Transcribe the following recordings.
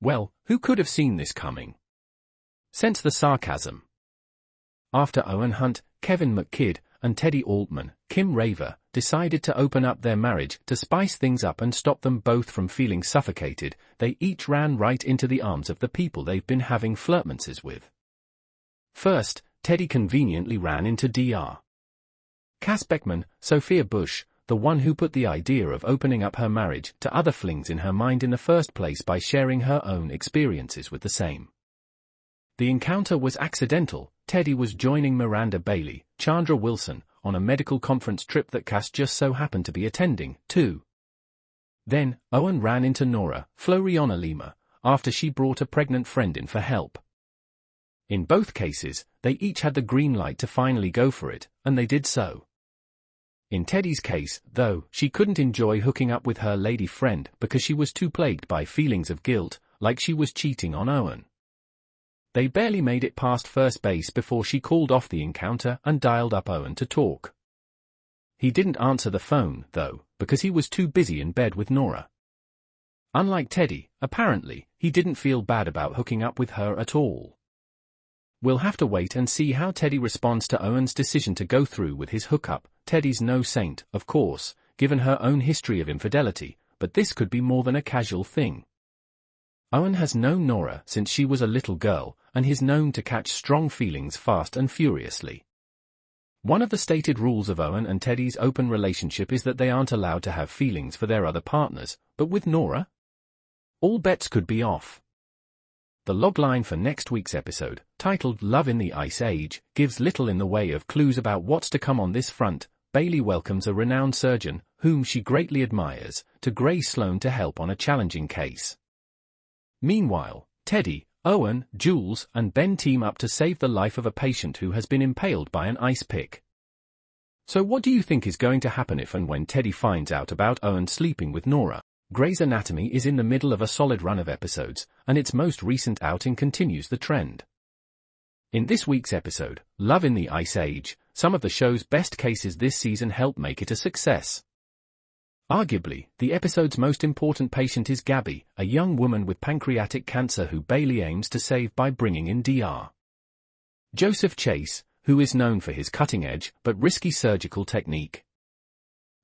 Well, who could have seen this coming? Sense the sarcasm. After Owen Hunt, Kevin McKidd, and Teddy Altman, Kim Raver decided to open up their marriage to spice things up and stop them both from feeling suffocated. They each ran right into the arms of the people they've been having flirtmances with. First, Teddy conveniently ran into Dr. Cass Beckman, Sophia Bush, the one who put the idea of opening up her marriage to other flings in her mind in the first place by sharing her own experiences with the same. The encounter was accidental. Teddy was joining Miranda Bailey, Chandra Wilson, on a medical conference trip that Cass just so happened to be attending, too. Then, Owen ran into Nora, Floriana Lima, after she brought a pregnant friend in for help. In both cases, they each had the green light to finally go for it, and they did so. In Teddy's case, though, she couldn't enjoy hooking up with her lady friend because she was too plagued by feelings of guilt, like she was cheating on Owen. They barely made it past first base before she called off the encounter and dialed up Owen to talk. He didn't answer the phone, though, because he was too busy in bed with Nora. Unlike Teddy, apparently, he didn't feel bad about hooking up with her at all. We'll have to wait and see how Teddy responds to Owen's decision to go through with his hookup. Teddy's no saint, of course, given her own history of infidelity, but this could be more than a casual thing. Owen has known Nora since she was a little girl, and he's known to catch strong feelings fast and furiously. One of the stated rules of Owen and Teddy's open relationship is that they aren't allowed to have feelings for their other partners, but with Nora? All bets could be off. The logline for next week's episode, titled Love in the Ice Age, gives little in the way of clues about what's to come on this front. Bailey welcomes a renowned surgeon, whom she greatly admires, to grace Sloan to help on a challenging case. Meanwhile, Teddy, Owen, Jules, and Ben team up to save the life of a patient who has been impaled by an ice pick. So what do you think is going to happen if and when Teddy finds out about Owen sleeping with Nora? Grey's Anatomy is in the middle of a solid run of episodes, and its most recent outing continues the trend. In this week's episode, Love in the Ice Age, some of the show's best cases this season help make it a success. Arguably, the episode's most important patient is Gabby, a young woman with pancreatic cancer who Bailey aims to save by bringing in Dr. Joseph Chase, who is known for his cutting-edge but risky surgical technique.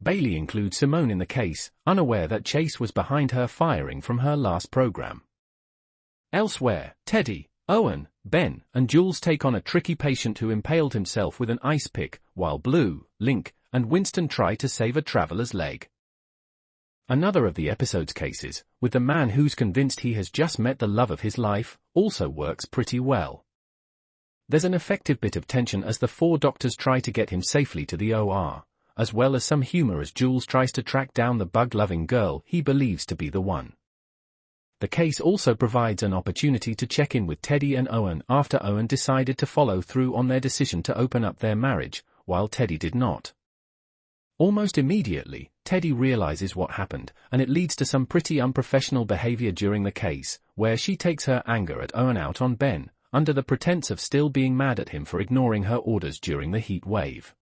Bailey includes Simone in the case, unaware that Chase was behind her firing from her last program. Elsewhere, Teddy, Owen, Ben, and Jules take on a tricky patient who impaled himself with an ice pick, while Blue, Link, and Winston try to save a traveler's leg. Another of the episode's cases, with the man who's convinced he has just met the love of his life, also works pretty well. There's an effective bit of tension as the four doctors try to get him safely to the OR, as well as some humor as Jules tries to track down the bug-loving girl he believes to be the one. The case also provides an opportunity to check in with Teddy and Owen after Owen decided to follow through on their decision to open up their marriage, while Teddy did not. Almost immediately, Teddy realizes what happened, and it leads to some pretty unprofessional behavior during the case, where she takes her anger at Owen out on Ben, under the pretense of still being mad at him for ignoring her orders during the heat wave.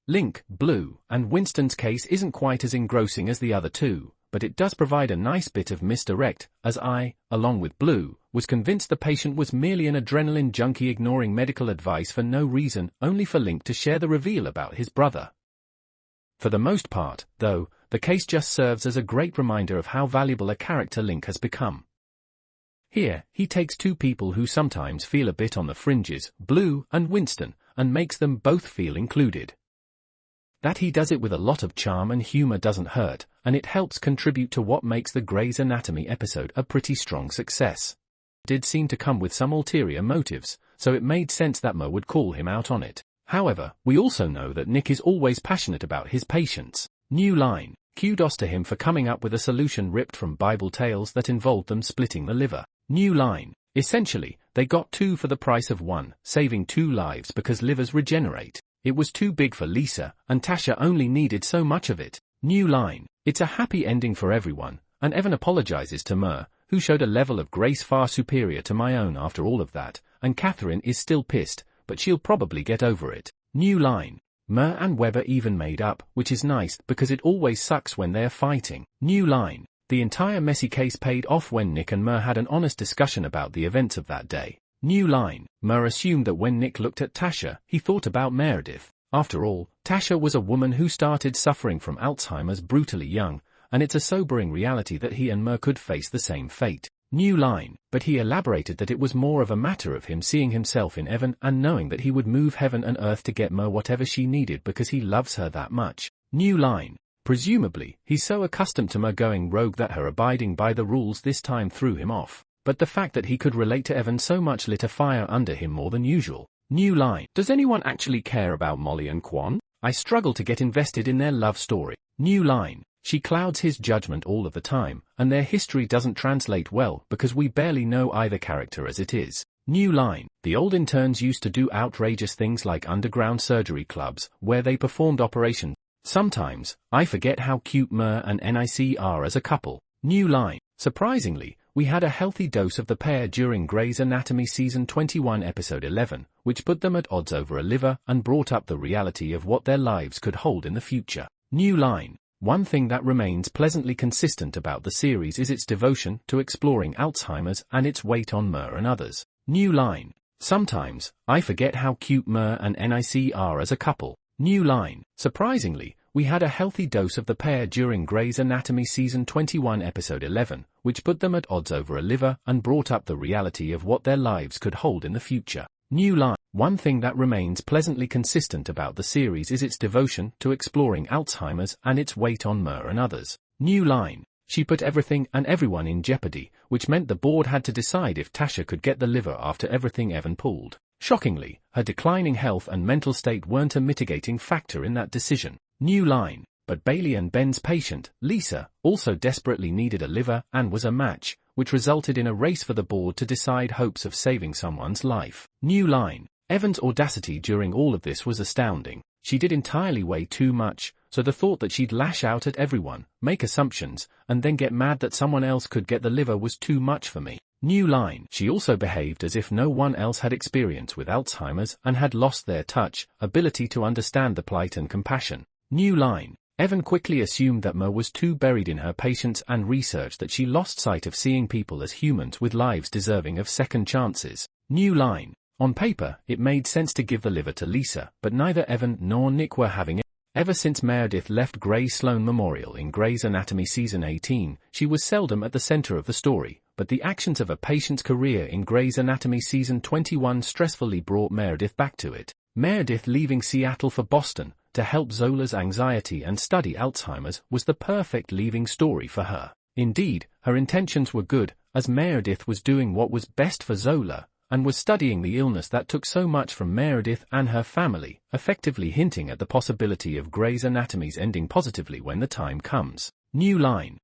Link, Blue, and Winston's case isn't quite as engrossing as the other two, but it does provide a nice bit of misdirect, as I, along with Blue, was convinced the patient was merely an adrenaline junkie ignoring medical advice for no reason, only for Link to share the reveal about his brother. For the most part, though, the case just serves as a great reminder of how valuable a character Link has become. Here, he takes two people who sometimes feel a bit on the fringes, Blue and Winston, and makes them both feel included. That he does it with a lot of charm and humor doesn't hurt, and it helps contribute to what makes the Grey's Anatomy episode a pretty strong success. It did seem to come with some ulterior motives, so it made sense that Mo would call him out on it. However, we also know that Nick is always passionate about his patients. New line, kudos to him for coming up with a solution ripped from Bible tales that involved them splitting the liver. New line, essentially, they got two for the price of one, saving 2 lives because livers regenerate. It was too big for Lisa, and Tasha only needed so much of it. New line, it's a happy ending for everyone, and Evan apologizes to Mer, who showed a level of grace far superior to my own after all of that, and Catherine is still pissed, but she'll probably get over it. New line, Mer and Weber even made up, which is nice because it always sucks when they're fighting. New line, The entire messy case paid off when Nick and Mer had an honest discussion about the events of that day. New line, Mer assumed that when Nick looked at Tasha, he thought about Meredith. After all, Tasha was a woman who started suffering from Alzheimer's brutally young, and it's a sobering reality that he and Mer could face the same fate. New line, but he elaborated that it was more of a matter of him seeing himself in Evan and knowing that he would move heaven and earth to get Mer whatever she needed because he loves her that much. New line, presumably, he's so accustomed to Mer going rogue that her abiding by the rules this time threw him off, but the fact that he could relate to Evan so much lit a fire under him more than usual. New line, does anyone actually care about Molly and Quan? I struggle to get invested in their love story. New line, she clouds his judgment all of the time, and their history doesn't translate well because we barely know either character as it is. New line, the old interns used to do outrageous things like underground surgery clubs, where they performed operations. Sometimes, I forget how cute Mer and Nick are as a couple. New line, surprisingly, we had a healthy dose of the pair during Grey's Anatomy Season 21 Episode 11, which put them at odds over a liver and brought up the reality of what their lives could hold in the future. New line, one thing that remains pleasantly consistent about the series is its devotion to exploring Alzheimer's and its weight on Mer and others. New line, sometimes, I forget how cute Mer and Nick are as a couple. New line, surprisingly, we had a healthy dose of the pair during Grey's Anatomy Season 21 Episode 11, which put them at odds over a liver and brought up the reality of what their lives could hold in the future. New line, one thing that remains pleasantly consistent about the series is its devotion to exploring Alzheimer's and its weight on Mer and others. New line, she put everything and everyone in jeopardy, which meant the board had to decide if Tasha could get the liver after everything Evan pulled. Shockingly, her declining health and mental state weren't a mitigating factor in that decision. New line, but Bailey and Ben's patient, Lisa, also desperately needed a liver and was a match, which resulted in a race for the board to decide hopes of saving someone's life. New line, Evan's audacity during all of this was astounding. She did entirely way too much, so the thought that she'd lash out at everyone, make assumptions, and then get mad that someone else could get the liver was too much for me. New line, she also behaved as if no one else had experience with Alzheimer's and had lost their touch, ability to understand the plight and compassion. New line, Evan quickly assumed that Mer was too buried in her patients and research that she lost sight of seeing people as humans with lives deserving of second chances. New line, on paper, it made sense to give the liver to Lisa, but neither Evan nor Nick were having it. Ever since Meredith left Grey Sloan Memorial in Grey's Anatomy Season 18, she was seldom at the center of the story, but the actions of a patient's career in Grey's Anatomy Season 21 stressfully brought Meredith back to it. Meredith leaving Seattle for Boston to help Zola's anxiety and study Alzheimer's was the perfect leaving story for her. Indeed, her intentions were good, as Meredith was doing what was best for Zola, and was studying the illness that took so much from Meredith and her family, effectively hinting at the possibility of Grey's Anatomy's ending positively when the time comes. New line,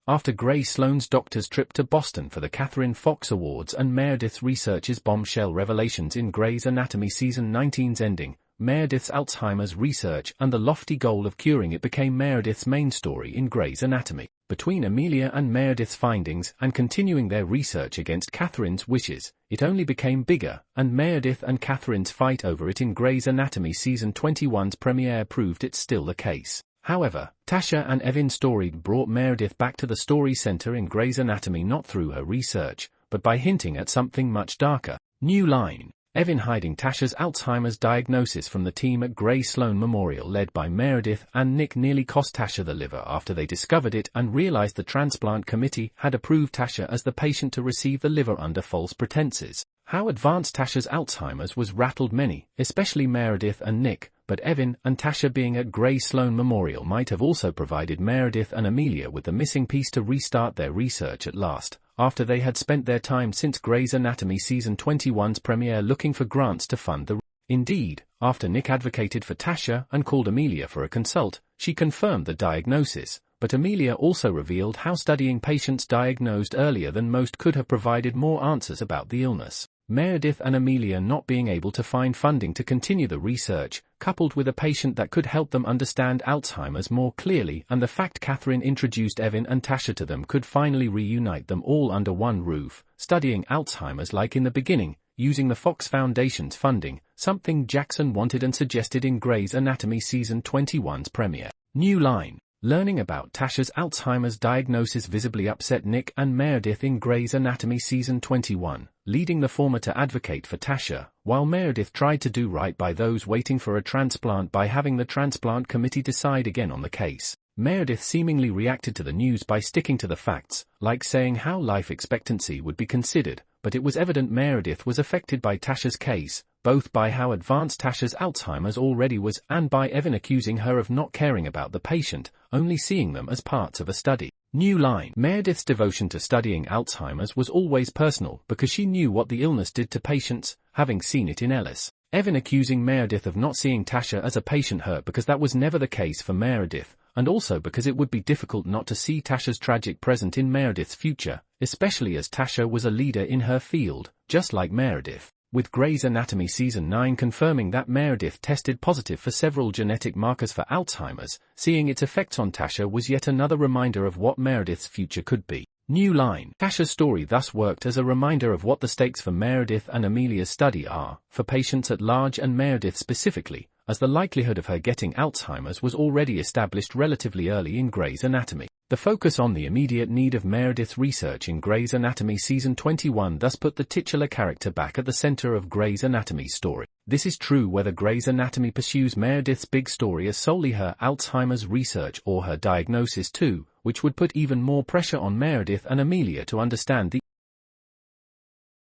after Grey Sloan's doctor's trip to Boston for the Catherine Fox Awards and Meredith's research's bombshell revelations in Grey's Anatomy Season 19's ending, Meredith's Alzheimer's research and the lofty goal of curing it became Meredith's main story in Grey's Anatomy. Between Amelia and Meredith's findings and continuing their research against Catherine's wishes, it only became bigger, and Meredith and Catherine's fight over it in Grey's Anatomy Season 21's premiere proved it's still the case. However, Tasha and Evan's story brought Meredith back to the story center in Grey's Anatomy not through her research, but by hinting at something much darker. New line, Evan hiding Tasha's Alzheimer's diagnosis from the team at Grey Sloan Memorial led by Meredith and Nick nearly cost Tasha the liver after they discovered it and realized the transplant committee had approved Tasha as the patient to receive the liver under false pretenses. How advanced Tasha's Alzheimer's was rattled many, especially Meredith and Nick, but Evan and Tasha being at Grey Sloan Memorial might have also provided Meredith and Amelia with the missing piece to restart their research at last, after they had spent their time since Grey's Anatomy Season 21's premiere looking for grants to fund the. Indeed, after Nick advocated for Tasha and called Amelia for a consult, she confirmed the diagnosis, but Amelia also revealed how studying patients diagnosed earlier than most could have provided more answers about the illness. Meredith and Amelia not being able to find funding to continue the research, coupled with a patient that could help them understand Alzheimer's more clearly, and the fact Catherine introduced Evan and Tasha to them could finally reunite them all under one roof, studying Alzheimer's like in the beginning, using the Fox Foundation's funding, something Jackson wanted and suggested in Grey's Anatomy Season 21's premiere. New line, Learning about Tasha's Alzheimer's diagnosis visibly upset Nick and Meredith in Grey's Anatomy Season 21, leading the former to advocate for Tasha, while Meredith tried to do right by those waiting for a transplant by having the transplant committee decide again on the case. Meredith seemingly reacted to the news by sticking to the facts, like saying how life expectancy would be considered, but it was evident Meredith was affected by Tasha's case, both by how advanced Tasha's Alzheimer's already was and by Evan accusing her of not caring about the patient, only seeing them as parts of a study. New line. Meredith's devotion to studying Alzheimer's was always personal because she knew what the illness did to patients, having seen it in Ellis. Evan accusing Meredith of not seeing Tasha as a patient hurt because that was never the case for Meredith, and also because it would be difficult not to see Tasha's tragic present in Meredith's future, especially as Tasha was a leader in her field, just like Meredith. With Grey's Anatomy Season 9 confirming that Meredith tested positive for several genetic markers for Alzheimer's, seeing its effects on Tasha was yet another reminder of what Meredith's future could be. New line. Tasha's story thus worked as a reminder of what the stakes for Meredith and Amelia's study are, for patients at large and Meredith specifically, as the likelihood of her getting Alzheimer's was already established relatively early in Grey's Anatomy. The focus on the immediate need of Meredith's research in Grey's Anatomy Season 21 thus put the titular character back at the center of Grey's Anatomy's story. This is true whether Grey's Anatomy pursues Meredith's big story as solely her Alzheimer's research or her diagnosis too, which would put even more pressure on Meredith and Amelia to understand the